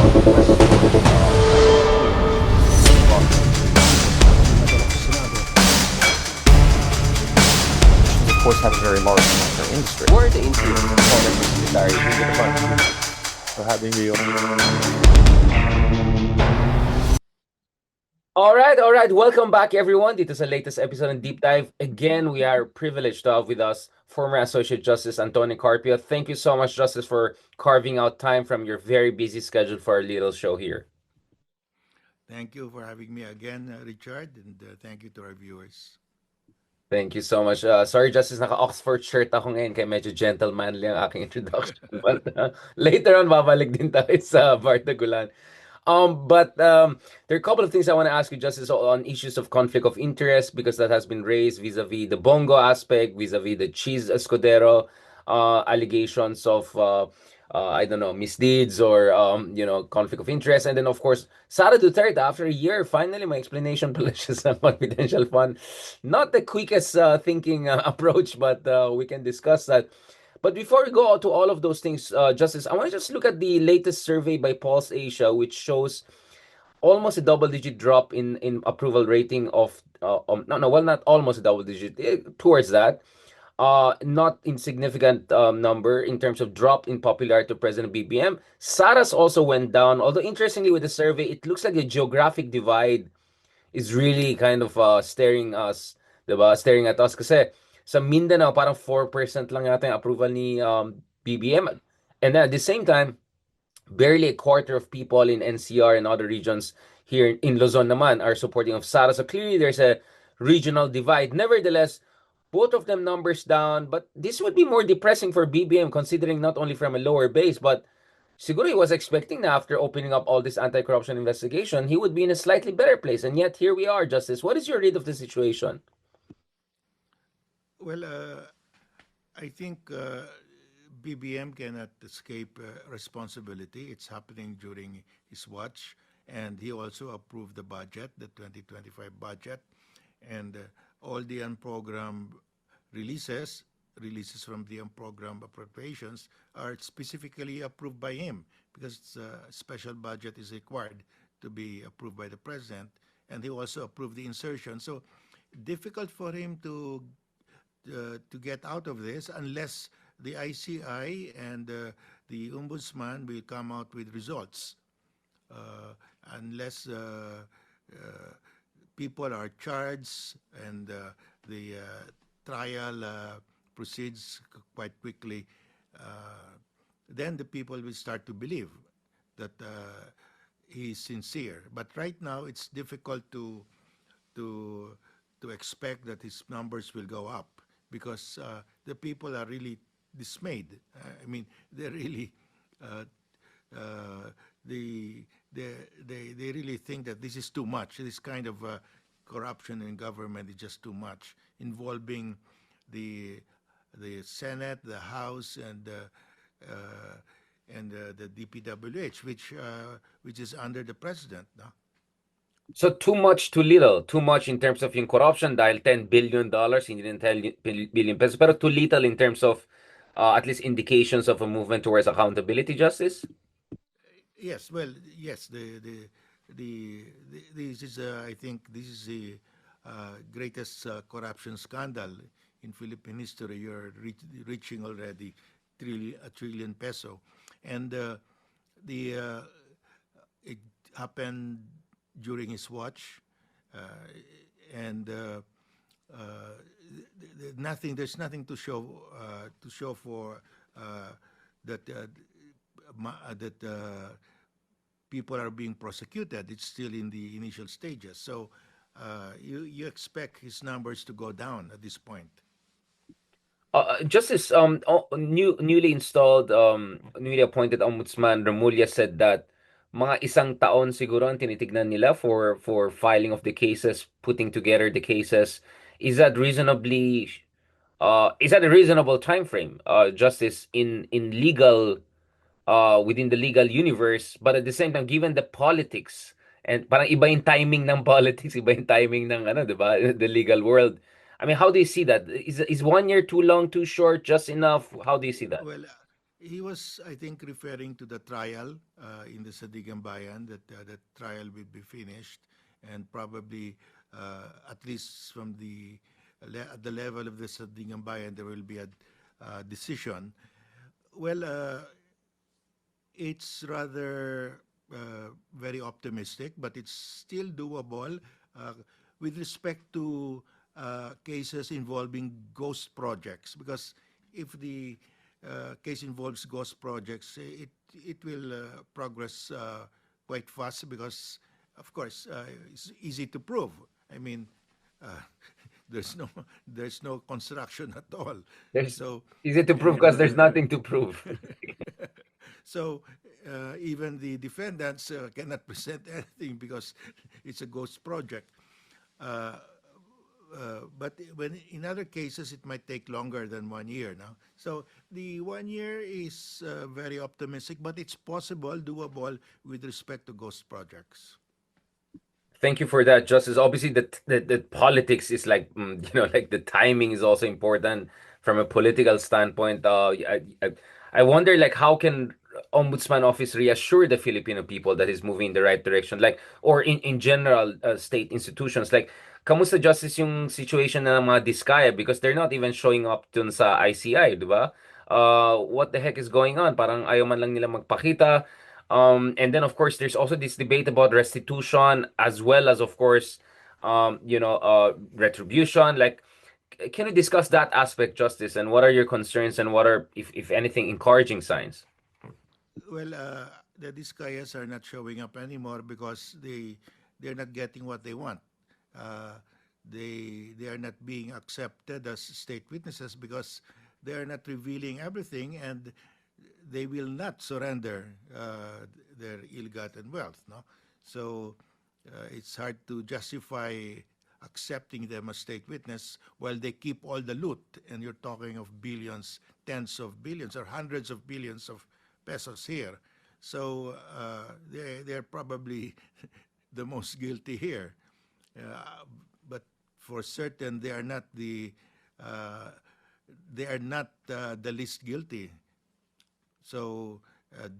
Of course, have a very large industry. Who are the influence components of secretary in the department? For having me on. All right. Welcome back, everyone. Dito sa latest episode ng Deep Dive. Again, we are privileged to have with us former Associate Justice Antonio Carpio. Thank you so much, Justice, for carving out time from your very busy schedule for our little show here. Thank you for having me again, Richard, and thank you to our viewers. Thank you so much. Sorry, Justice, naka-Oxford shirt ako ngayon kaya medyo gentlemanly ang aking introduction. But later on, babalik din tayo sa Bardagulan. But there are a couple of things I want to ask you, Justice, on issues of conflict of interest, because that has been raised vis-a-vis the Bongo aspect, vis-a-vis the Cheese Escudero allegations of I don't know, misdeeds or conflict of interest. And then of course, Sara Duterte, after a year, finally my explanation pala siya sa confidential fund. Not the quickest thinking approach, but we can discuss that. But before we go to all of those things, Justice, I want to just look at the latest survey by Pulse Asia, which shows almost a double-digit drop in approval rating of not almost a double-digit, towards that. Not insignificant number in terms of drop in popularity to President BBM. SARA's also went down, although interestingly with the survey, it looks like the geographic divide is really kind of staring Staring at us kasi sa Mindanao parang 4% lang yata yung approval ni BBM. And then at the same time, barely a quarter of people in NCR and other regions here in Luzon naman are supporting of SARA. So clearly there's a regional divide. Nevertheless, both of them numbers down, but this would be more depressing for BBM considering not only from a lower base, but siguro he was expecting na after opening up all this anti-corruption investigation, he would be in a slightly better place. And yet here we are, Justice. What is your read of the situation? Well, I think BBM cannot escape responsibility. It's happening during his watch, and he also approved the budget, the 2025 budget, and all the unprogrammed releases from the unprogrammed appropriations are specifically approved by him because a special budget is required to be approved by the president, and he also approved the insertion. So difficult for him to get out of this unless the ICI and the Ombudsman will come out with results. Unless people are charged and the trial proceeds quite quickly, then the people will start to believe that he is sincere. But right now, it's difficult to expect that his numbers will go up because the people are really dismayed. I mean, they're really they really think that this is too much. This kind of corruption in government is just too much, involving the Senate, the House, and the DPWH, which is under the president. No? So too much, too little. Too much in terms of yung corruption dahil $10 billion, hindi rin 10 billion pesos, pero too little in terms of at least indications of a movement towards accountability, Justice? Yes, well, yes. This is I think this is the greatest corruption scandal in Philippine history. You're reaching already a trillion peso, and it happened during his watch, and there's nothing to show for that people are being prosecuted. It's still in the initial stages, so you expect his numbers to go down at this point. Justice, newly installed, newly appointed Ombudsman Remulla said that mga isang taon siguro ang tinitignan nila for filing of the cases, putting together the cases. Is that a reasonable time frame, Justice, in legal within the legal universe, but at the same time, given the politics, and parang iba yung timing ng politics, iba yung timing ng diba, the legal world. I mean, how do you see that? Is 1 year too long, too short, just enough? How do you see that? Well, He was, I think, referring to the trial in the Sadigang Bayan, that the trial will be finished, and probably at least from at the level of the Sadigang Bayan, there will be a decision. Well, it's rather very optimistic, but it's still doable uh, with respect to cases involving ghost projects. Because if the case involves ghost projects, it will progress quite fast because, of course, it's easy to prove. I mean, uh, there's no construction at all. There's So easy to prove and because there's nothing to prove. so even the defendants cannot present anything because it's a ghost project. Uh, but when in other cases, it might take longer than 1 year now. So the 1 year is very optimistic, but it's possible, doable with respect to ghost projects. Thank you for that, Justice. Obviously, the politics is like, like the timing is also important from a political standpoint. I wonder, like, how can Ombudsman Office reassure the Filipino people that is moving in the right direction, like, or in general, state institutions, like, kamusta Justice yung situation ng mga Diskaya because they're not even showing up dun sa ICI, di ba? What the heck is going on? Parang ayaw man lang nila magpakita. And then of course there's also this debate about restitution as well as of course retribution. Like, can you discuss that aspect, Justice, and what are your concerns and what are, if anything, encouraging signs? Well, the Discayas are not showing up anymore because they're not getting what they want. Uh, they are not being accepted as state witnesses because they are not revealing everything, and they will not surrender their ill-gotten wealth. No, so it's hard to justify accepting them as state witness while they keep all the loot. And you're talking of billions, tens of billions, or hundreds of billions of pesos here. So they're probably the most guilty here. But for certain, they are not the least guilty. So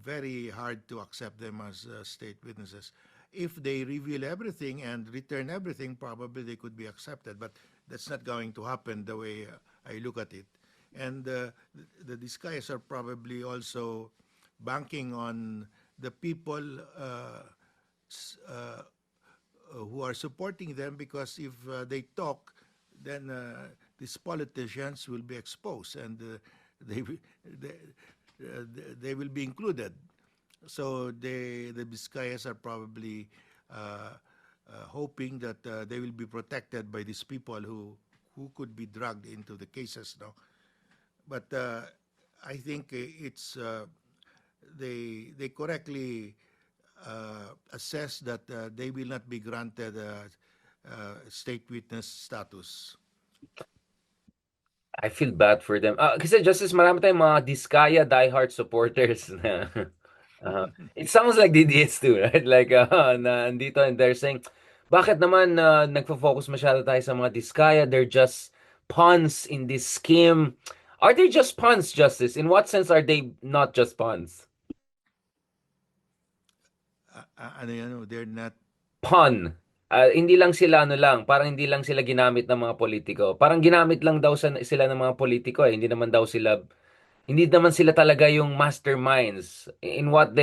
very hard to accept them as state witnesses. If they reveal everything and return everything, probably they could be accepted. But that's not going to happen the way I look at it. And the Discayas are probably also banking on the people who are supporting them, because if they talk, then these politicians will be exposed, and they, they they will be included. So the Biscayas are probably hoping that they will be protected by these people who could be dragged into the cases. No, but I think they correctly assess that they will not be granted state witness status. I feel bad for them. Kasi Justice, marami tayong mga Diskaya diehard supporters na it sounds like DDS too, right? Like na andito and they're saying, bakit naman nagfo-focus masyado tayo sa mga Diskaya? They're just pawns in this scheme. Are they just pawns, Justice? In what sense are they not just pawns? They're not. Pawn. Hindi lang sila parang hindi lang sila ginamit ng mga politiko. Parang ginamit lang daw sila ng mga politiko eh. Hindi naman sila talaga yung masterminds. In what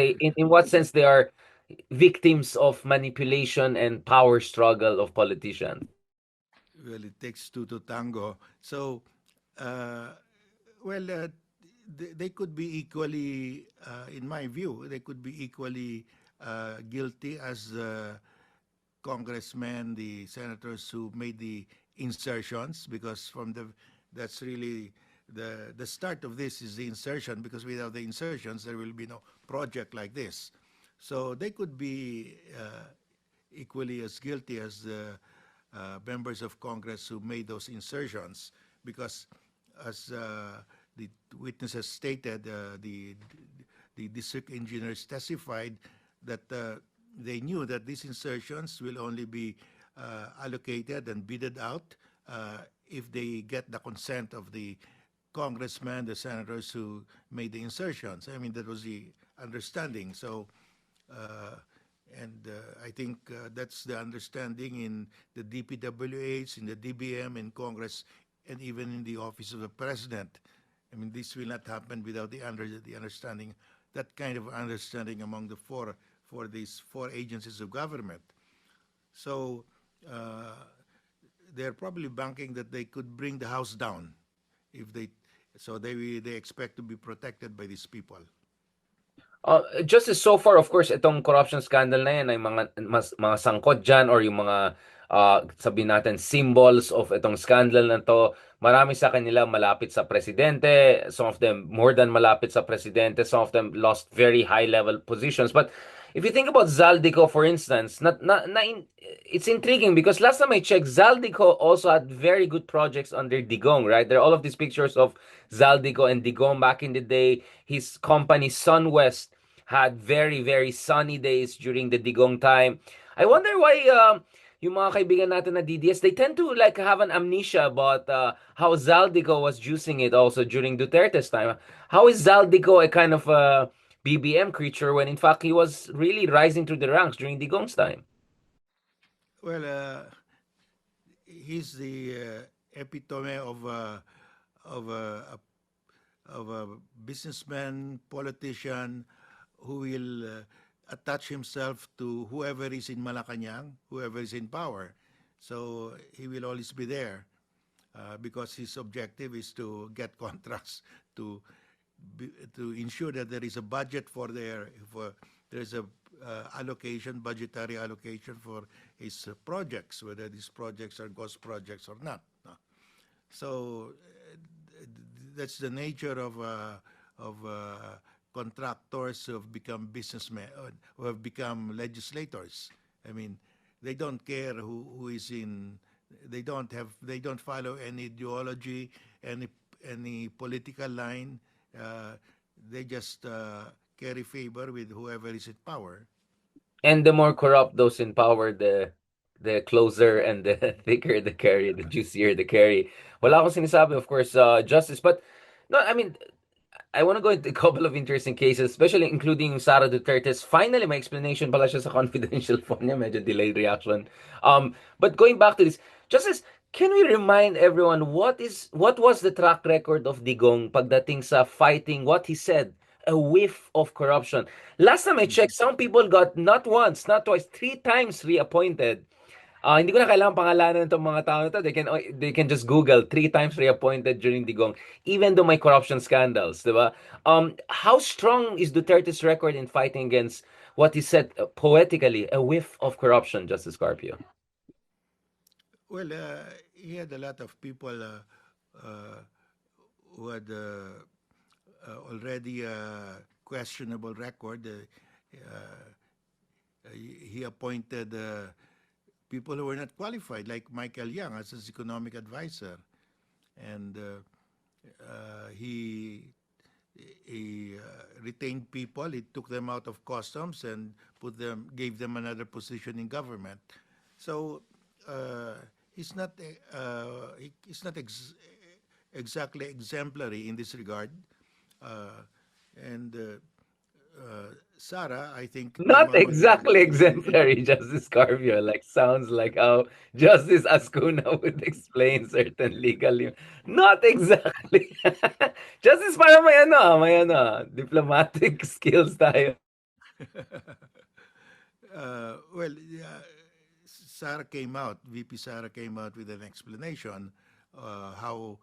sense they are victims of manipulation and power struggle of politicians. Well, it takes two to tango. So, uh, well, they could be equally, in my view, they could be equally guilty as the congressmen, the senators who made the insertions, because that's really the start of this is the insertion, because without the insertions there will be no project like this. So they could be equally as guilty as the members of Congress who made those insertions, because as the witnesses stated, the district engineers testified that they knew that these insertions will only be allocated and bidded out if they get the consent of the congressmen, the senators who made the insertions. I mean, that was the understanding. So, I think that's the understanding in the DPWH, in the DBM, in Congress, and even in the office of the president. I mean, this will not happen without the understanding, that kind of understanding among the for these four agencies of government. So they're probably banking that they could bring the house down if they. So they expect to be protected by these people. Just as so far, of course, itong corruption scandal na yan ay mga sangkot dyan or yung mga sabihin natin symbols of itong scandal na to. Marami sa kanila malapit sa presidente, some of them more than malapit sa presidente, some of them lost very high level positions. But if you think about Zaldico, for instance, it's intriguing because last time I checked, Zaldico also had very good projects under Digong, right? There are all of these pictures of Zaldico and Digong back in the day. His company Sunwest had very, very sunny days during the Digong time. I wonder why yung mga kaibigan natin na DDS, they tend to like have an amnesia about how Zaldico was juicing it also during Duterte's time. How is Zaldico a kind of BBM creature when in fact he was really rising through the ranks during Digong's time? Well, he's the epitome of of a of a businessman, politician who will attach himself to whoever is in Malacanang, whoever is in power. So he will always be there because his objective is to get contracts to ensure that there is a budget for there's a budgetary allocation for his projects, whether these projects are ghost projects or not. No? So that's the nature of contractors who have become businessmen, who have become legislators. I mean, they don't care who is in. They don't follow any ideology, any political line. They just carry favor with whoever is in power. And the more corrupt those in power, the closer and the thicker the carry, the juicier the carry. Wala akong sinasabi, of course, justice. But no, I mean, I want to go into a couple of interesting cases, especially including Sara Duterte's. Finally, my explanation pala siya sa confidential phone niya. Medyo delayed reaction. But going back to this, Justice, can we remind everyone what was the track record of Digong pagdating sa fighting what he said? A whiff of corruption. Last time I checked, some people got not once, not twice, 3 times reappointed. Hindi ko na kailangan pangalanan itong mga tao na to. They can just Google 3 times reappointed during Digong, even though may corruption scandals, di ba? How strong is Duterte's record in fighting against what he said poetically, a whiff of corruption, Justice Carpio? Well, he had a lot of people who had already a questionable record. He appointed people who were not qualified, like Michael Young as his economic advisor, and he retained people. He took them out of customs and gave them another position in government. So he's not exactly exemplary in this regard, and Sara, I think, Not exactly exemplary, Justice Carpio. Like sounds like how Justice Ascuna would explain certain legal. Not exactly. Justice, para may diplomatic skills tayo. Well, VP Sara came out with an explanation how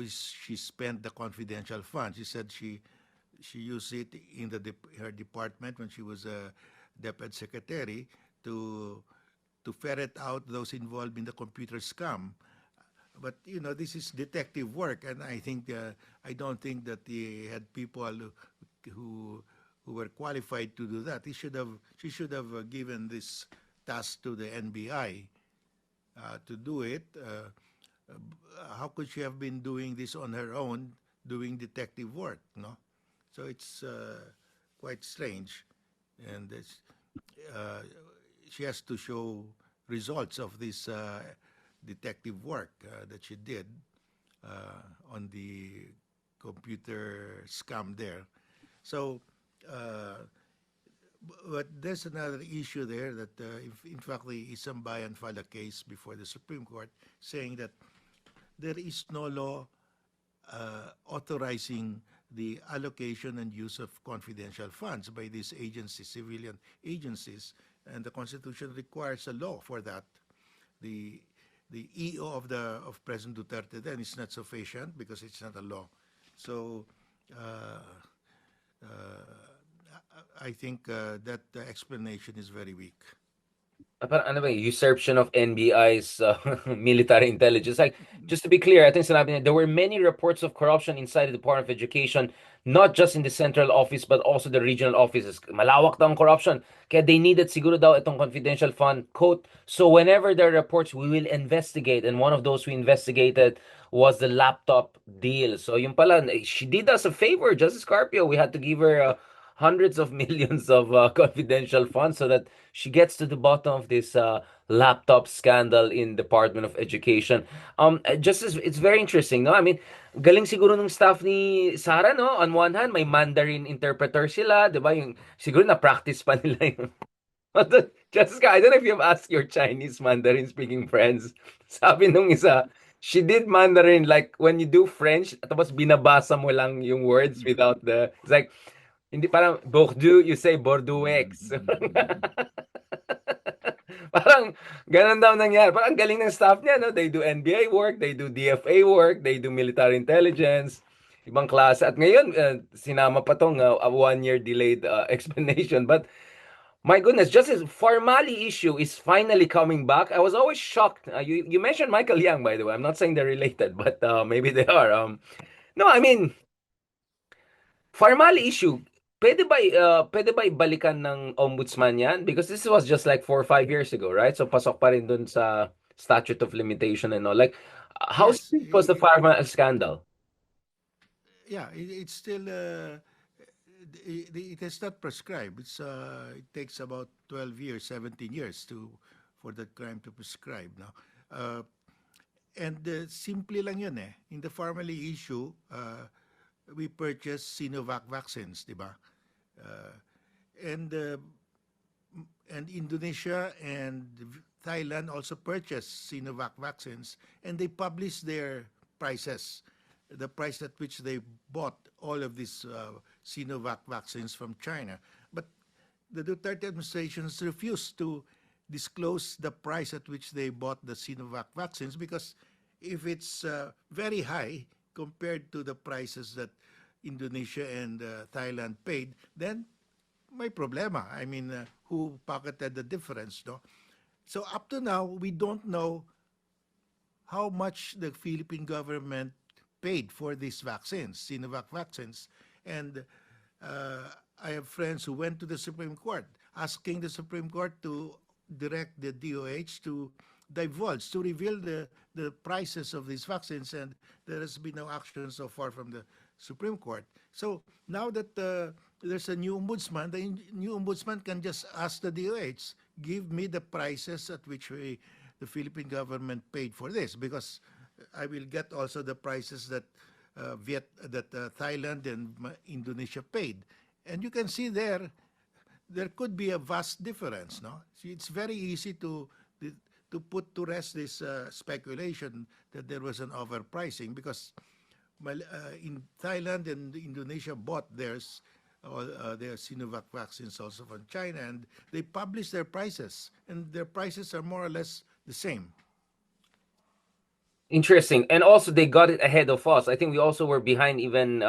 she spent the confidential funds. She said she used it in her department when she was a deputy secretary to ferret out those involved in the computer scam. But this is detective work, and I don't think that they had people who were qualified to do that. She should have given this task to the NBI to do it. How could she have been doing this on her own, doing detective work? No, so it's quite strange, and she has to show results of this detective work that she did. on the computer scam there. So, but there's another issue there that, in fact, the Isang Bayan filed a case before the Supreme Court saying that there is no law authorizing the allocation and use of confidential funds by these agencies, civilian agencies, and the Constitution requires a law for that. The EO of President Duterte then is not sufficient because it's not a law. So uh, I think that explanation is very weak. Parang ano ba, usurpation of NBI's military intelligence. Like, just to be clear, I think sinabi niya, there were many reports of corruption inside the Department of Education, not just in the central office, but also the regional offices. Malawak daw ang corruption. Kaya they needed siguro daw itong confidential fund, quote, so whenever there are reports, we will investigate. And one of those we investigated was the laptop deal. So yung pala, she did us a favor, Justice Carpio. We had to give her hundreds of millions of confidential funds so that she gets to the bottom of this laptop scandal in Department of Education. Just as, it's very interesting, no? I mean, galing siguro ng staff ni Sara, no? On one hand, may Mandarin interpreter sila, 'di ba? Yung siguro na practice pa nila yung Jessica, I don't know if you've asked your Chinese Mandarin speaking friends. Sabi nung isa, she did Mandarin like when you do French, tapos binabasa mo lang yung words without the, it's like, hindi parang Bordeaux, you say Bordeaux. Parang ganun daw nangyari. Parang galing ng staff niya, no? They do NBA work, they do DFA work, they do military intelligence, ibang klase. At ngayon, sinama pa tong 1 year delayed explanation. But my goodness, just this pharmally issue is finally coming back. I was always shocked. You mentioned Michael Yang, by the way. I'm not saying they're related, but maybe they are. No, I mean, pharmally issue, pwede ba ibalikan ng ombudsman yan? Because this was just like 4 or 5 years ago, right? So pasok pa rin dun sa statute of limitation and all. Like, how Yes, serious was the pharma scandal? yeah, it's still it is not prescribed. It takes about 12 years, 17 years for that crime to prescribe. No, and simple lang yun eh. In the pharmacy issue, we purchased Sinovac vaccines, di ba? And Indonesia and Thailand also purchased Sinovac vaccines, and they published their prices, the price at which they bought all of these Sinovac vaccines from China. But the Duterte administration has refused to disclose the price at which they bought the Sinovac vaccines because if it's very high compared to the prices that Indonesia and Thailand paid, then may problema. I mean, who pocketed the difference, no? So up to now, we don't know how much the Philippine government paid for these vaccines, Sinovac vaccines. And I have friends who went to the Supreme Court asking the Supreme Court to direct the DOH to divulge, to reveal the prices of these vaccines, and there has been no action so far from the Supreme Court. So now that there's a new ombudsman, the new ombudsman can just ask the DOH, give me the prices at which the Philippine government paid for this, because I will get also the prices that Thailand and Indonesia paid. And you can see there could be a vast difference. No, see, it's very easy to put to rest this speculation that there was an overpricing because in Thailand and Indonesia bought their Sinovac vaccines also from China, and they publish their prices, and their prices are more or less the same. Interesting. And also they got it ahead of us. I think we also were behind even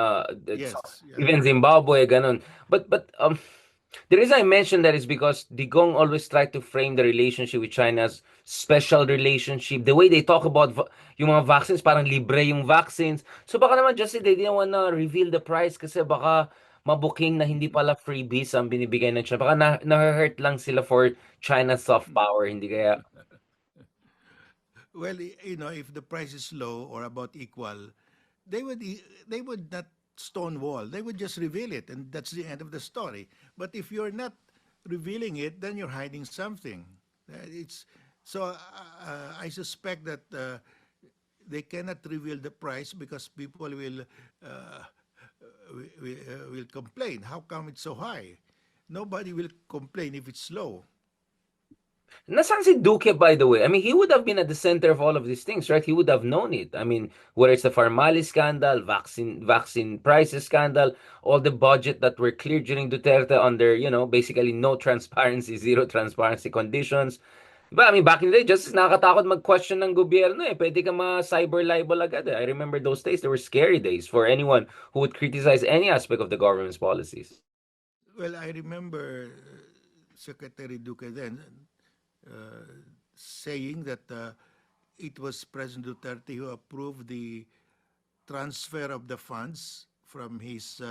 Yes, yeah. even Zimbabwe, ganon. But the reason I mentioned that is because Digong always tried to frame the relationship with China's special relationship. The way they talk about yung mga vaccines, parang libre yung vaccines. So baka naman just they didn't want to reveal the price kasi baka mabuking na hindi pala freebies ang binibigay ng China. Baka na-hurt lang sila for China's soft power, hindi kaya. Well, you know, if the price is low or about equal, they would not stonewall. They would just reveal it, and that's the end of the story. But if you're not revealing it, then you're hiding something. It's so I suspect that they cannot reveal the price because people will complain. How come it's so high? Nobody will complain if it's low. Nasaan si Duque, by the way? I mean, he would have been at the center of all of these things, right? He would have known it. I mean, whether it's the pharmally scandal, vaccine prices scandal, all the budget that were cleared during Duterte under, basically no transparency, zero transparency conditions. Diba? I mean, back in the day, just nakakatakot mag-question ng gobyerno eh. Pwede ka ma-cyber libel agad eh. I remember those days. They were scary days for anyone who would criticize any aspect of the government's policies. Well, I remember Secretary Duque then saying that it was President Duterte who approved the transfer of the funds from his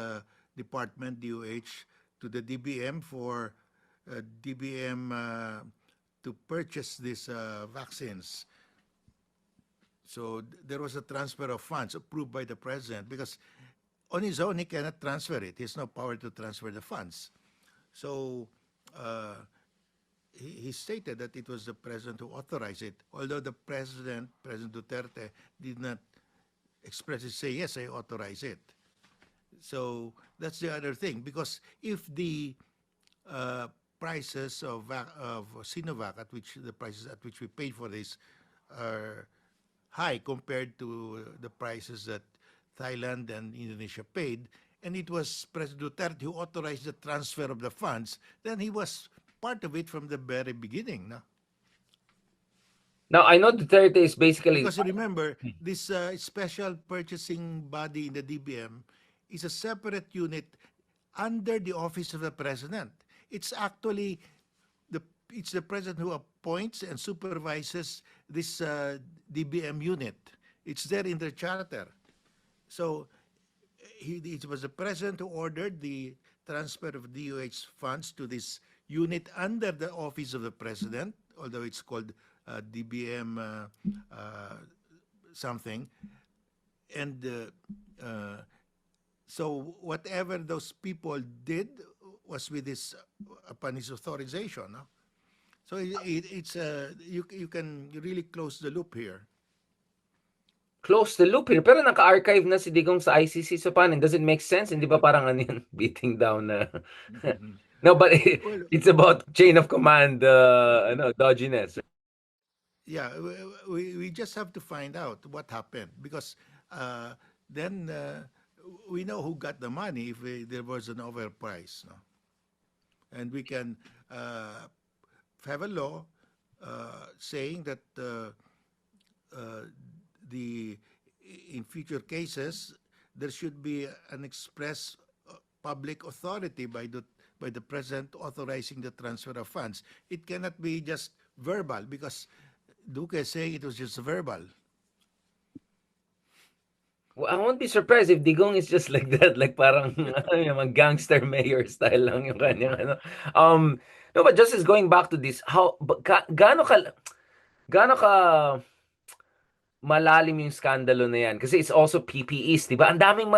department, DOH, to the DBM for DBM to purchase these vaccines. So there was a transfer of funds approved by the president because on his own he cannot transfer it. He has no power to transfer the funds. So he stated that it was the president who authorized it, although the President Duterte, did not expressly say, yes, I authorize it. So that's the other thing, because if the prices of Sinovac, the prices at which we paid for this are high compared to the prices that Thailand and Indonesia paid, and it was President Duterte who authorized the transfer of the funds, then he was part of it from the very beginning. No? Now, I know Duterte is basically... Because remember, this special purchasing body in the DBM is a separate unit under the office of the president. It's actually it's the president who appoints and supervises this DBM unit. It's there in the charter. So it was the president who ordered the transfer of DOH funds to this unit under the office of the president, although it's called DBM something. And so whatever those people did was with his upon his authorization. No? So it's you can really close the loop here. Close the loop here. Pero naka-archive na si Digong sa ICC. So paano? Does it make sense? Hindi ba parang ano yun? Beating down na... No, but it's about chain of command, dodginess. Yeah, we just have to find out what happened, because then we know who got the money if there was an overprice. No? And we can have a law saying that in future cases there should be an express public authority by the president authorizing the transfer of funds. It cannot be just verbal, because Duque is saying it was just verbal. Well, I won't be surprised if Digong is just like that, like parang gangster mayor style lang yung kanyang ano. No, but just as going back to this, gaano ka malalim yung skandalo na yan? Kasi it's also PPEs, di ba? Ang daming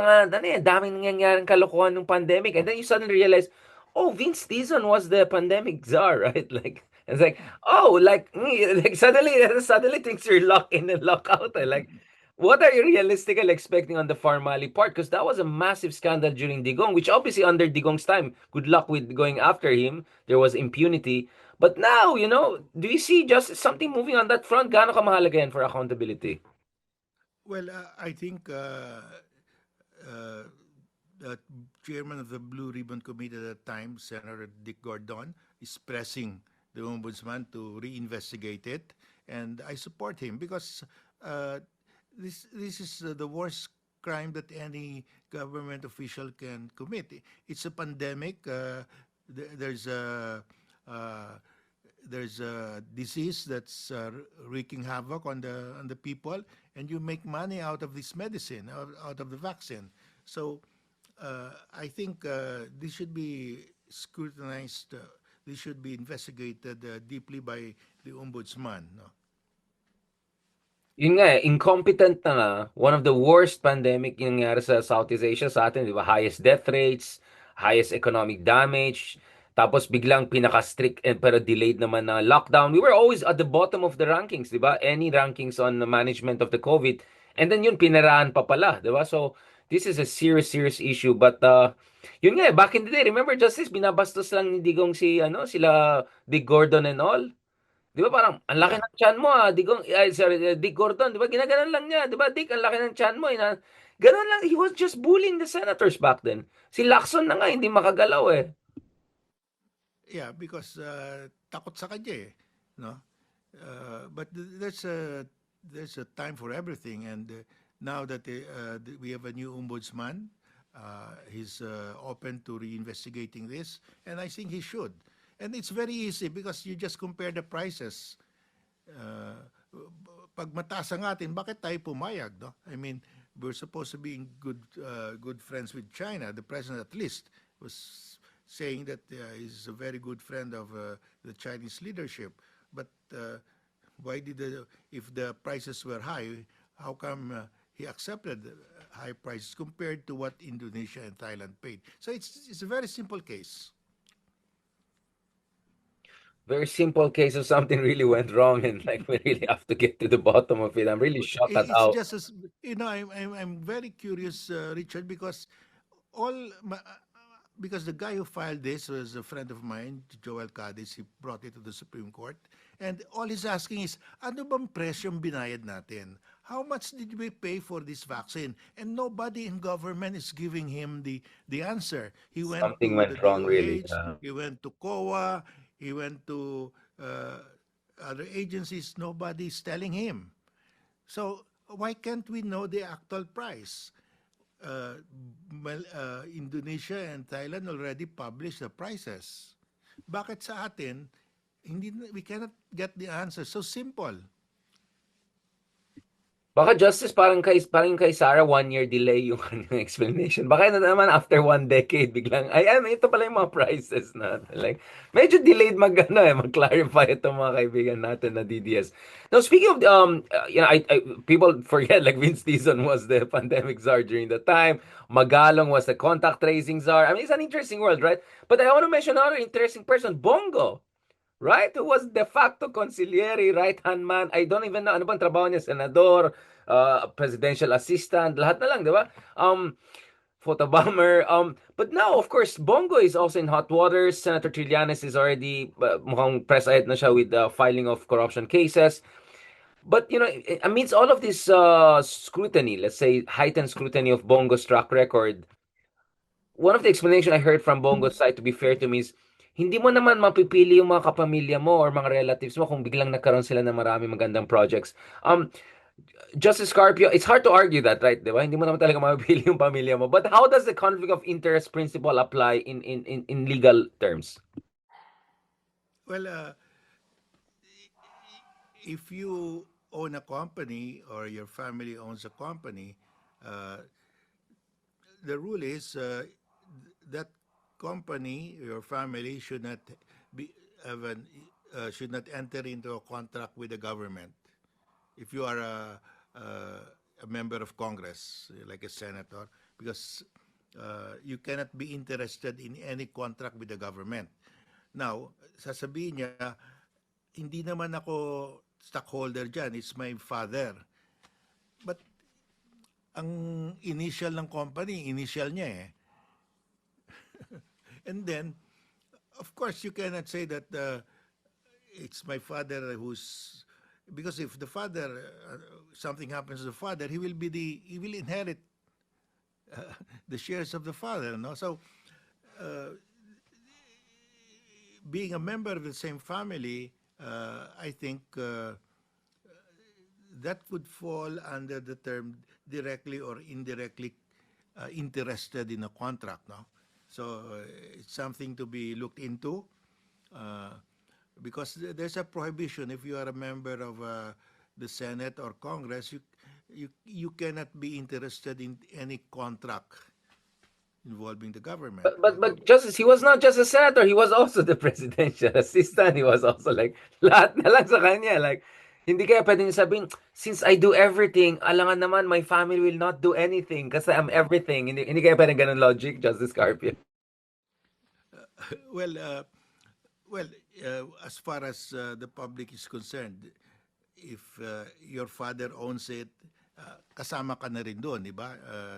daming nangyayaring kalokohan ng pandemic, and then you suddenly realize, oh, Vince Dizon was the pandemic czar, right? Like, it's like, oh, like suddenly things are lock in and lock out. Like, what are you realistically expecting on the pharmally part? Because that was a massive scandal during Digong, which obviously under Digong's time, good luck with going after him. There was impunity. But now, do you see just something moving on that front? Gaano ka mahalaga yan for accountability? Well, I think the chairman of the Blue Ribbon Committee at the time, Senator Dick Gordon, is pressing the ombudsman to reinvestigate it, and I support him, because this is the worst crime that any government official can commit. It's a pandemic. There's a disease that's wreaking havoc on the people, and you make money out of this medicine, out of the vaccine. So I think this should be scrutinized. This should be investigated deeply by the ombudsman. No? Yun nga, incompetent na nga. One of the worst pandemic yung nangyari sa Southeast Asia sa atin, di ba? Highest death rates, highest economic damage. Tapos biglang pinaka-strict pero delayed naman na lockdown. We were always at the bottom of the rankings, di ba? Any rankings on the management of the COVID. And then yun, pinaraan pa pala, di ba? So, this is a serious, serious issue. But, yun nga, back in the day, remember, Justice, binabastos lang ni Digong sila Dick Gordon and all. Di ba parang, ang laki Yeah. ng tiyan mo Digong, Dick Gordon, di ba? Ginaganon lang niya, di ba? Dick, ang laki ng tiyan mo. Ganon lang, he was just bullying the senators back then. Si Lacson na nga, hindi makagalaw eh. Yeah, because takot sa kanya no? But there's a time for everything, and now that we have a new ombudsman, he's open to reinvestigating this, and I think he should. And it's very easy because you just compare the prices. Uh, Pag mataas ang atin, bakit tayo pumayag, no? I mean, we're supposed to be in good friends with China. The president at least was saying that he's a very good friend of the Chinese leadership. But why if the prices were high, how come he accepted high prices compared to what Indonesia and Thailand paid? So it's a very simple case. Very simple case of something really went wrong, and like we really have to get to the bottom of it. I'm really shocked at It's how. just as I'm very curious, Richard, because all because the guy who filed this was a friend of mine, Joel Cadiz. He brought it to the Supreme Court, and all he's asking is, ano bang presyong binayad natin? How much did we pay for this vaccine? And nobody in government is giving him the answer. He went Something to the went wrong, really. DOH, he went to COA, he went to other agencies. Nobody's telling him. So why can't we know the actual price? Indonesia and Thailand already published the prices. Bakit sa atin, we cannot get the answer? So simple. Baka Justice parang kay Sarah 1 year delay yung kanyang explanation. Baka na naman after 1 decade biglang ito pala yung mga prices na like medyo delayed mag-clarify itong mga kaibigan natin na DDS. Now speaking of people forget like Vince Dizon was the pandemic czar during the time. Magalong was the contact tracing czar. I mean, it's an interesting world, right? But I want to mention another interesting person, Bongo. Right? Who was de facto consigliere, right-hand man. I don't even know ano bang trabaho niya, senador, presidential assistant, lahat na lang, di ba? Photobomber. But now, of course, Bongo is also in hot water. Senator Trillanes is already mukhang press ahead na siya with the filing of corruption cases. But, amidst all of this scrutiny, let's say heightened scrutiny of Bongo's track record, one of the explanation I heard from Bongo's side, to be fair to me, is hindi mo naman mapipili yung mga kapamilya mo or mga relatives mo kung biglang nagkaroon sila ng marami magandang projects. Justice Carpio, it's hard to argue that, right? Diba? Hindi mo naman talaga mapipili yung pamilya mo. But how does the conflict of interest principle apply in legal terms? Well, if you own a company or your family owns a company, the rule is that company, your family should not should not enter into a contract with the government. If you are a member of Congress, like a senator, because you cannot be interested in any contract with the government. Now, sasabihin niya, hindi naman ako stockholder dyan, it's my father. But ang initial ng company, initial niya eh. And then, of course, you cannot say that it's my father who's, because if the father, something happens to the father, he will inherit the shares of the father, no? So, being a member of the same family, I think that would fall under the term directly or indirectly interested in a contract, no? So it's something to be looked into because there's a prohibition. If you are a member of the Senate or Congress, you cannot be interested in any contract involving the government. But Justice, he was not just a senator, he was also the presidential assistant. He was also like, lahat na lang sa kanya. Like, hindi kaya pwedeng sabihin, since I do everything, alangan naman, my family will not do anything kasi I'm everything. Hindi kaya pwedeng ganun logic, Justice Carpio. Well, as far as the public is concerned, if your father owns it, kasama ka na rin doon, di ba?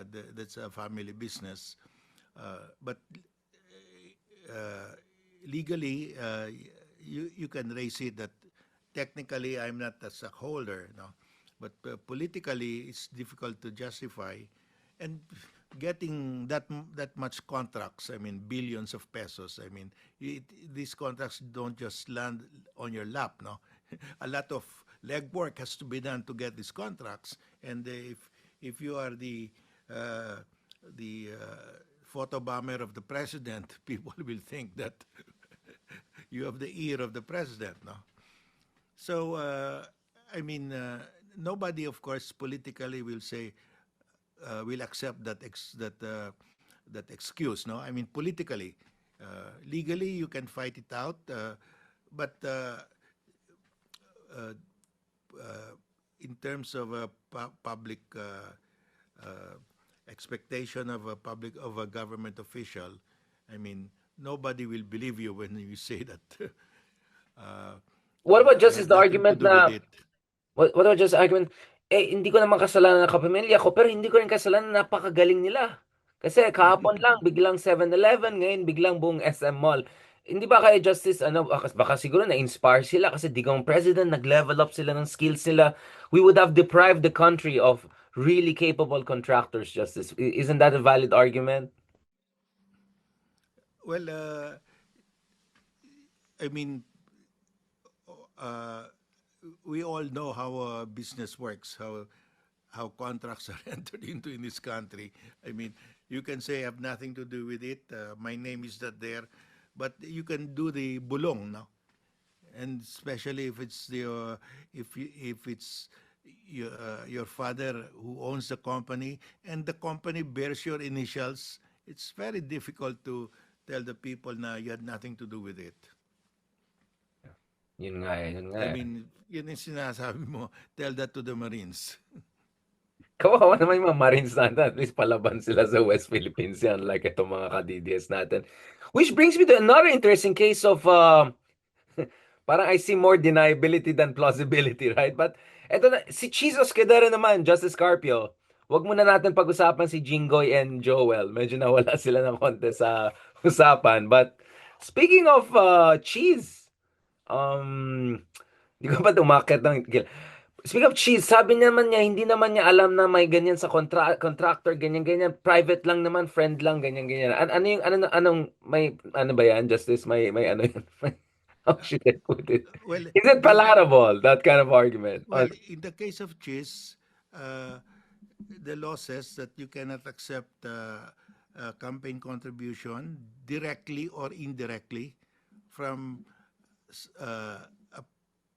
That's a family business. But legally, you can raise it that technically I'm not a stockholder, no, but politically it's difficult to justify, and getting that much contracts. I mean, billions of pesos. I mean, these contracts don't just land on your lap, no. A lot of legwork has to be done to get these contracts, and if you are the photo bomber of the president, people will think that you have the ear of the president, no? So, I mean, nobody, of course, politically will say, will accept that excuse, no? I mean, politically, legally, you can fight it out, but uh, in terms of a public expectation of a government official, I mean, nobody will believe you when you say that. What about I just is had the nothing to argument do with na it. what about just the argument, hindi ko naman kasalanan ng kapamilya ko, pero hindi ko rin kasalanan na napakagaling nila. Kasi kahapon lang, biglang 7-Eleven, ngayon biglang buong SM Mall. Hindi ba kaya Justice, baka siguro na-inspire sila kasi digong president, nag-level up sila ng skills nila. We would have deprived the country of really capable contractors, Justice. Isn't that a valid argument? Well, I mean, uh, we all know how business works, how contracts are entered into in this country. I mean, you can say I have nothing to do with it. My name is not there, but you can do the bulong, no? And especially if it's if it's your father who owns the company and the company bears your initials, it's very difficult to tell the people na you had nothing to do with it. Yun nga eh, yun nga I eh. mean, yun yung sinasabi mo, tell that to the Marines. Kawawa naman yung mga Marines natin. At least palaban sila sa West Philippines yan. Like itong mga ka-DDS natin. Which brings me to another interesting case of parang I see more deniability than plausibility, right? But eto na, si Jesus Quedero naman, Justice Carpio. Wag muna natin pag-usapan si Jinggoy and Joel. Medyo nawala sila ng konti sa usapan. But speaking of cheese, di ko ba umakyat ng... Speaking of cheese, sabi naman niya, hindi naman niya alam na may ganyan sa contractor, ganyan-ganyan. Private lang naman, friend lang, ganyan-ganyan. Ano yung, anong, may, ano ba yan, Justice? May ano yan? How should I put it? Well, Is it palatable, that kind of argument? in the case of cheese, the law says that you cannot accept campaign contribution directly or indirectly from a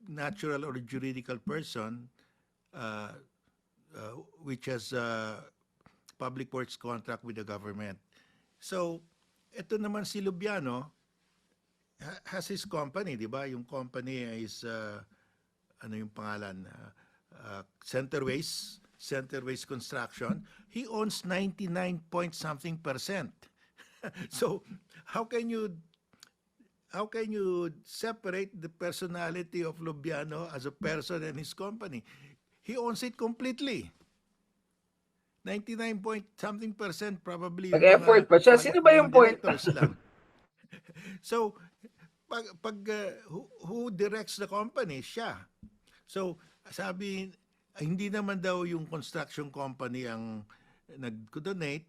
natural or juridical person uh, which has a public works contract with the government. So, ito naman si Lubiano has his company, di ba? Yung company is, ano yung pangalan? Centerways Construction. He owns 99 point something %. So, how can you separate the personality of Lubiano as a person and his company? He owns it completely. 99 point something % probably yung Nag-effort pa siya. Sino ba yung point? directors lang. So, who directs the company? Siya. So, sabi, hindi naman daw yung construction company ang nag-donate.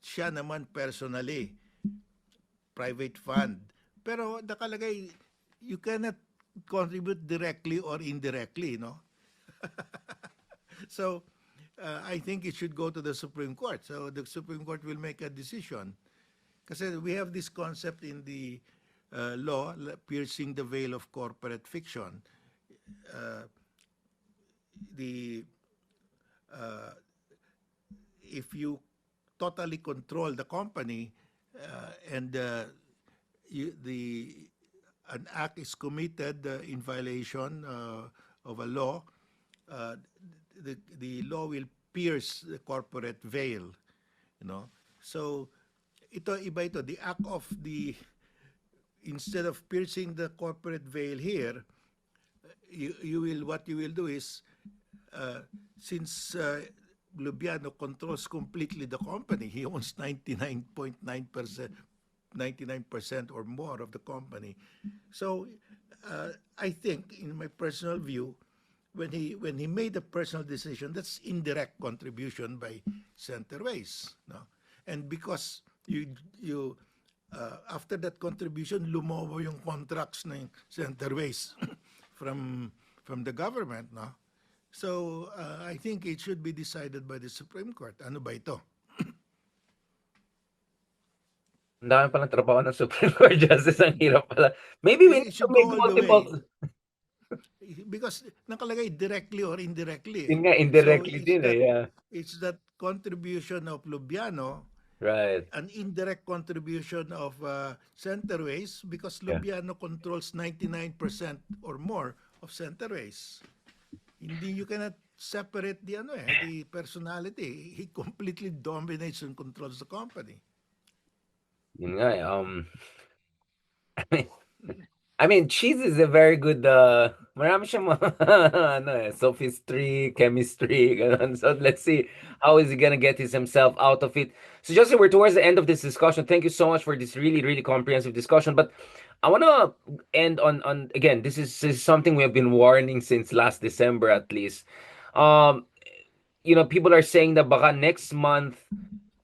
Siya naman personally. Private fund. Pero nakalagay, you cannot contribute directly or indirectly, no? So, I think it should go to the Supreme Court. So, the Supreme Court will make a decision. Kasi we have this concept in the law, piercing the veil of corporate fiction. If you totally control the company and an act is committed in violation of a law, the law will pierce the corporate veil, you know. So ito, the act of the, instead of piercing the corporate veil here, what you will do is, uh, since Lubiano controls completely the company, he owns 99.9%, or more of the company. So I think, in my personal view, when he made a personal decision, that's indirect contribution by Centerways, no? And because after that contribution, lumobo yung contracts ng Centerways from from the government, no? So I think it should be decided by the Supreme Court. Ano ba ito? Ang dami palang trabaho ng Supreme Court Justice. Ang hirap pala. Maybe we It need to should make go all the way. multiple. Because nakalagay directly or indirectly. Yun nga, So indirectly din eh. Yeah. it's that contribution of Lubiano, Right. an indirect contribution of Centerways, because Yeah. Lubiano controls 99% or more of Centerways. Hindi, you cannot separate the personality. He completely dominates and controls the company. Yun nga eh. I mean, cheese is a very good, marami siyang mga, ano eh, sophistry, chemistry, ganun. So let's see how is he gonna get himself out of it. So Justin, we're towards the end of this discussion. Thank you so much for this really, really comprehensive discussion. But I wanna end on again, this is something we have been warning since last December at least. Um, people are saying that baka next month,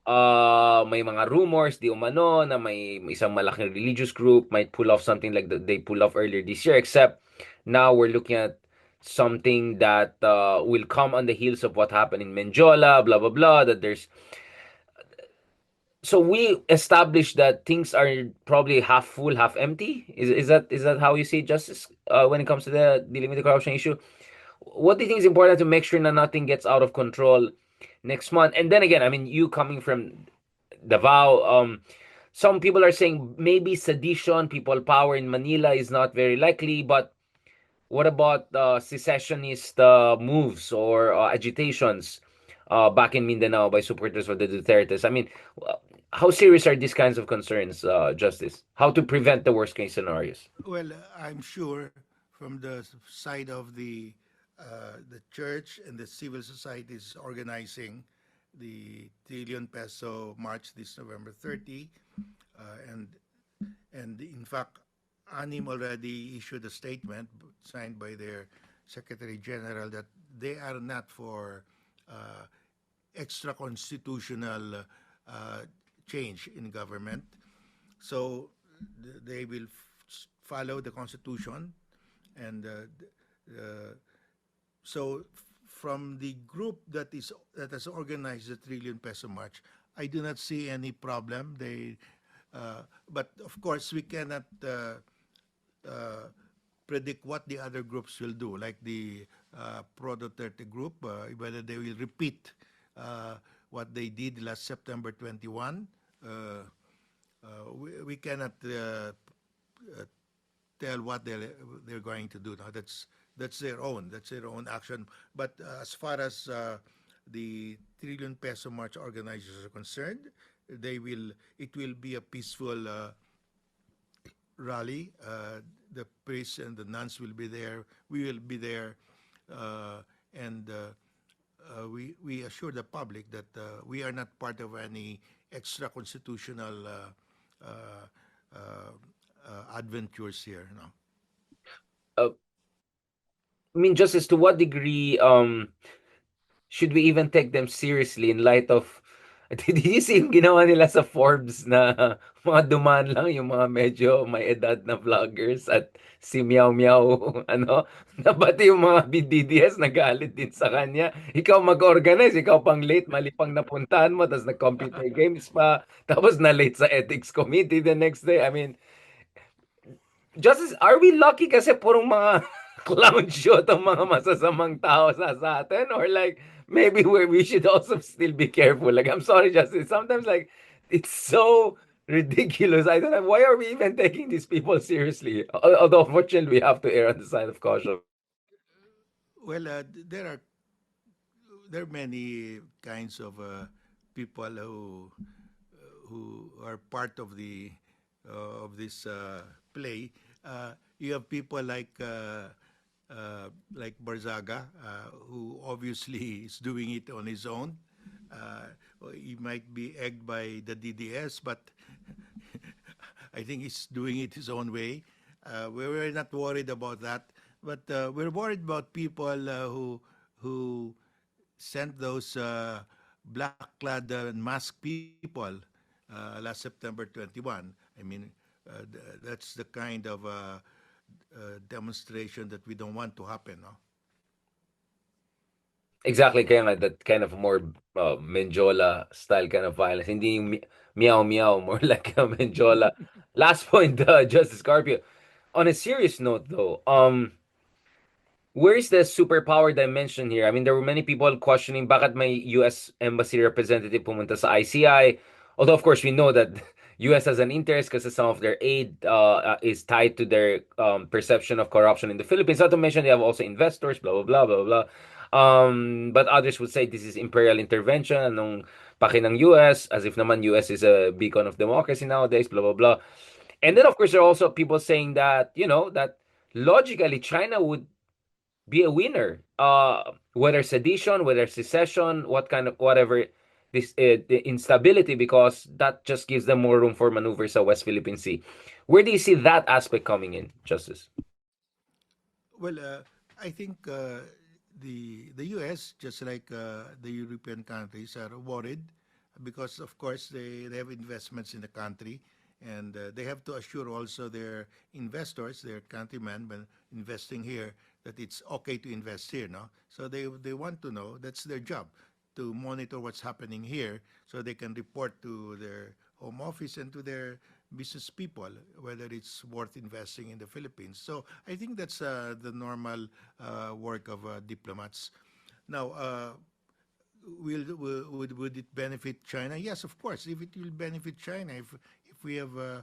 may mga rumors di umano na may isang malaking religious group might pull off something like they pulled off earlier this year, except now we're looking at something that will come on the heels of what happened in Menjola, blah blah blah, that there's so we established that things are probably half full, half empty. Is that how you see it, Justice, when it comes to the dealing with the corruption issue? What do you think is important to make sure that nothing gets out of control next month? And then again, I mean, you coming from Davao, some people are saying maybe sedition, people power in Manila is not very likely, but what about secessionist moves or agitations back in Mindanao by supporters of the Dutertes? I mean, how serious are these kinds of concerns, Justice? How to prevent the worst case scenarios? Well, I'm sure from the side of the church and the civil societies organizing the trillion peso march this November 30, and in fact, ANIM already issued a statement signed by their Secretary General that they are not for uh, extra constitutional change in government. So they will follow the Constitution, and so from the group that has organized the Trillion Peso March, I do not see any problem. But of course, we cannot predict what the other groups will do, like the Pro Duterte group, whether they will repeat what they did last September 21. We cannot tell what they're going to do. Now that's their own action. But as far as the Trillion Peso March organizers are concerned, it will be a peaceful rally. The priests and the nuns will be there. We will be there, and we assure the public that we are not part of any extra constitutional adventures here. No. I mean, Justice, to what degree should we even take them seriously in light of did you see yung ginawa nila sa Forbes na mga dumaan lang yung mga medyo may edad na vloggers at si Meow Meow ano na pati yung mga BDDS nagalit din sa kanya. Ikaw mag-organize, ikaw pang late, mali pang napuntahan mo, tapos nag-computer games pa, tapos na late sa ethics committee the next day. I mean, Justice, are we lucky kasi purong mga clown show tong mga masasamang tao sa atin? Or like, maybe we should also still be careful. Like, I'm sorry, Justice. Sometimes, like, it's so ridiculous. I don't know. Why are we even taking these people seriously? Although, fortunately, we have to err on the side of caution. Well, there are many kinds of people who who are part of this play. You have people like Barzaga, who obviously is doing it on his own. He might be egged by the DDS, but I think he's doing it his own way. We're not worried about that, but we're worried about people who sent those black-clad masked people last September 21. I mean, that's the kind of demonstration that we don't want to happen. No? Exactly, kaya nga that kind of more Menjola style kind of violence. Hindi yung meow meow, more like Menjola. Last point, Justice Carpio. On a serious note, though, where's the superpower dimension here? I mean, there were many people questioning bakit may US embassy representative pumunta sa ICI. Although, of course, we know that US has an interest because some of their aid is tied to their perception of corruption in the Philippines. Not to mention they have also investors, blah, blah, blah, blah, blah. But others would say this is imperial intervention, anong paki ng US, as if naman US is a beacon of democracy nowadays, blah, blah, blah. And then, of course, there are also people saying that, that logically China would be a winner. Whether sedition, whether secession, what kind of whatever this the instability, because that just gives them more room for maneuvers at West Philippine Sea. Where do you see that aspect coming in, Justice? Well, I think the U.S., just like the European countries, are worried because, of course, they have investments in the country, and they have to assure also their investors, their countrymen, when investing here, that it's okay to invest here. No, so they want to know. That's their job, to monitor what's happening here, so they can report to their home office and to their business people whether it's worth investing in the Philippines. So I think that's the normal work of diplomats. Now, would it benefit China? Yes, of course. If it will benefit China, if we have a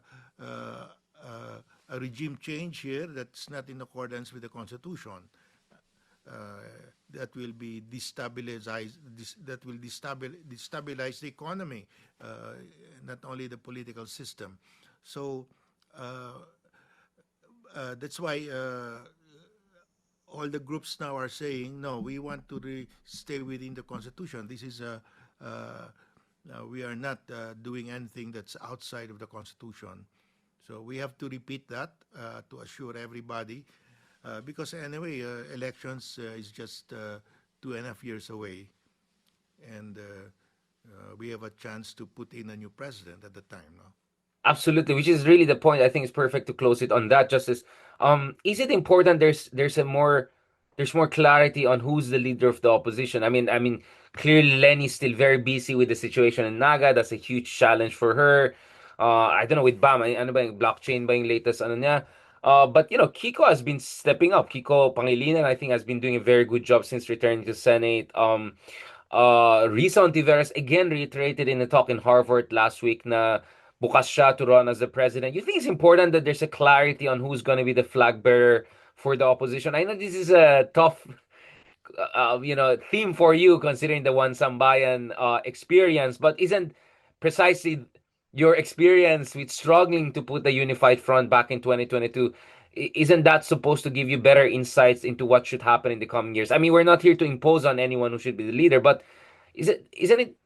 regime change here that's not in accordance with the Constitution, that will be that will destabilize the economy, not only the political system. So that's why all the groups now are saying, no, we want to stay within the Constitution. This is we are not doing anything that's outside of the Constitution. So we have to repeat that to assure everybody, because anyway, elections is just 2.5 years away, and we have a chance to put in a new president at the time. No? Absolutely, which is really the point. I think it's perfect to close it on that, Justice. Is it important there's more clarity on who's the leader of the opposition? I mean, clearly Lenny's still very busy with the situation in Naga. That's a huge challenge for her. I don't know with Bam, ano ba yung blockchain ba yung latest ano niya? But Kiko has been stepping up. Kiko Pangilinan, I think, has been doing a very good job since returning to Senate. Risa Ontiveros again reiterated in a talk in Harvard last week na bukas siya to run as the president. You think it's important that there's a clarity on who's going to be the flag bearer for the opposition? I know this is a tough theme for you considering the One Sambayan experience, but isn't precisely your experience with struggling to put the unified front back in 2022, isn't that supposed to give you better insights into what should happen in the coming years? I mean, we're not here to impose on anyone who should be the leader, but isn't it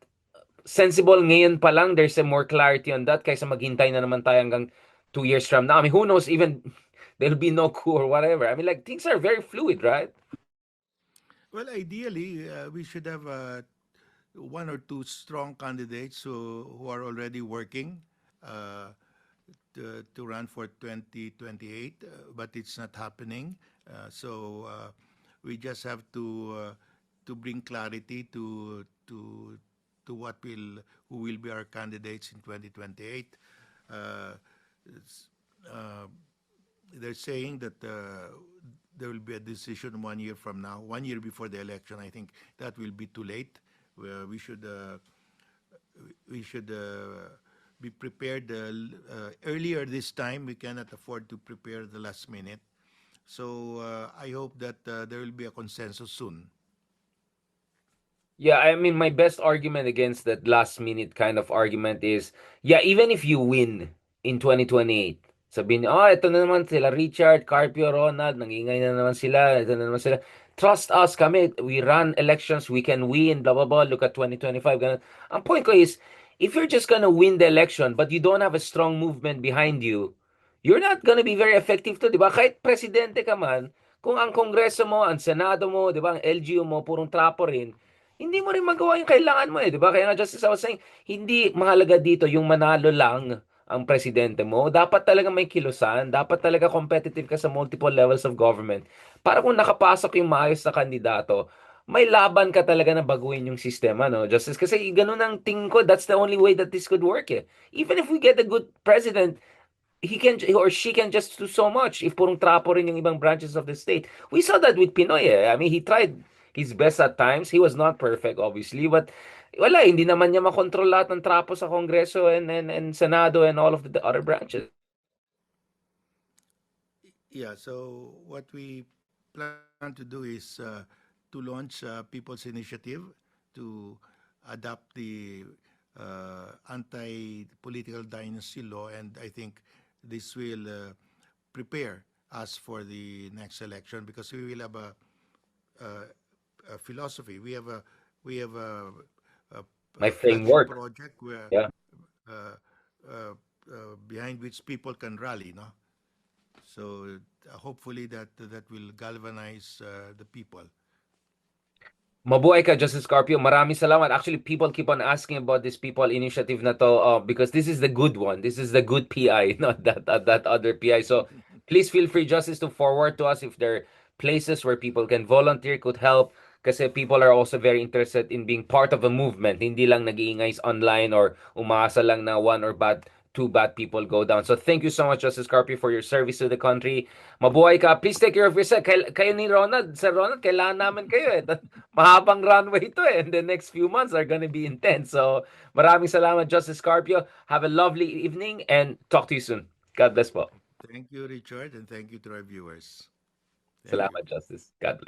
sensible ngayon pa lang there's a more clarity on that kaysa maghintay na naman tayo hanggang 2 years from now? I mean, who knows, even there'll be no coup or whatever. I mean, like, things are very fluid, right? Well, ideally, we should have one or two strong candidates who are already working to run for 2028, but it's not happening. So we just have to bring clarity to who will be our candidates in 2028. They're saying that there will be a decision 1 year from now, 1 year before the election. I think that will be too late. We should be prepared earlier this time. We cannot afford to prepare the last minute. So I hope that there will be a consensus soon. Yeah, I mean, my best argument against that last minute kind of argument is, yeah, even if you win in 2028, sabihin niyo, oh, ito na naman sila Richard, Carpio, Ronald, nangingay na naman sila, ito na naman sila. Trust us, kami, we run elections, we can win, blah, blah, blah, look at 2025. Ganun. Ang point ko is, if you're just gonna win the election, but you don't have a strong movement behind you, you're not gonna be very effective to, di ba? Kahit presidente ka man, kung ang Kongreso mo, ang Senado mo, di ba, ang LGU mo, purong trapo rin, hindi mo rin magawa yung kailangan mo eh, di ba? Kaya nga, Justice, I was saying, hindi mahalaga dito yung manalo lang ang presidente mo. Dapat talaga may kilusan, dapat talaga competitive ka sa multiple levels of government. Para kung nakapasok yung maayos na kandidato, may laban ka talaga na baguhin yung sistema, no? Justice, kasi ganun ang tingin ko, that's the only way that this could work eh. Even if we get a good president, he can or she can just do so much if purong trapo rin yung ibang branches of the state. We saw that with Pinoy eh. I mean, he tried his best at times. He was not perfect, obviously, but wala, hindi naman niya makontrol lahat ng trapo sa Kongreso and Senado and all of the other branches. Yeah, so what we plan to do is to launch People's Initiative to adopt the anti-political dynasty law, and I think this will prepare us for the next election because we will have a philosophy. My a flagship framework. project where Yeah. uh, behind which people can rally, no? So hopefully that will galvanize the people. Mabuhay ka, Justice Carpio. Maraming salamat. Actually, people keep on asking about this people initiative na to because this is the good one. This is the good PI, not that other PI. So please feel free, Justice, to forward to us if there are places where people can volunteer, could help. Kasi people are also very interested in being part of a movement. Hindi lang nag-iingay online or umaasa lang na two bad people go down. So thank you so much, Justice Carpio, for your service to the country. Mabuhay ka. Please take care of yourself. Kayo ni Ronald, Sir Ronald, kailangan namin kayo eh. Mahabang runway to eh. And the next few months are gonna be intense. So, maraming salamat, Justice Carpio. Have a lovely evening and talk to you soon. God bless po. Thank you, Richard, and thank you to our viewers. Thank you. Salamat, Justice. God bless.